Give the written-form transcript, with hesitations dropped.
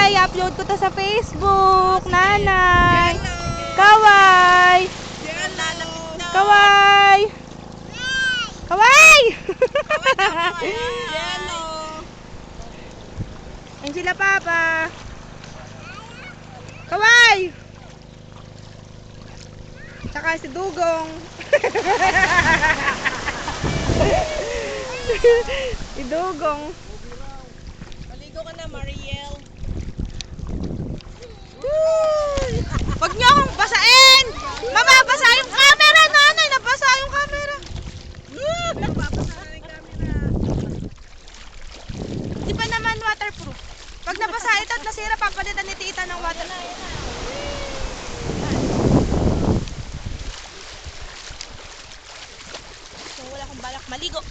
Kaway, upload ko to sa Facebook. Nanay. Kaway. Kaway. Kaway. Ayun sila papa. Kaway. Saka si Dugong. Si Dugong. Maligo ka na, Mariel. Huwag niyo akong basain! Mababasa yung camera, nanay! Nabasa yung camera! Nagpapasa na yung camera. Di pa naman waterproof. Pag nabasa ito at nasira, papalitan ni tita ng waterproof. So, wala akong balak maligo.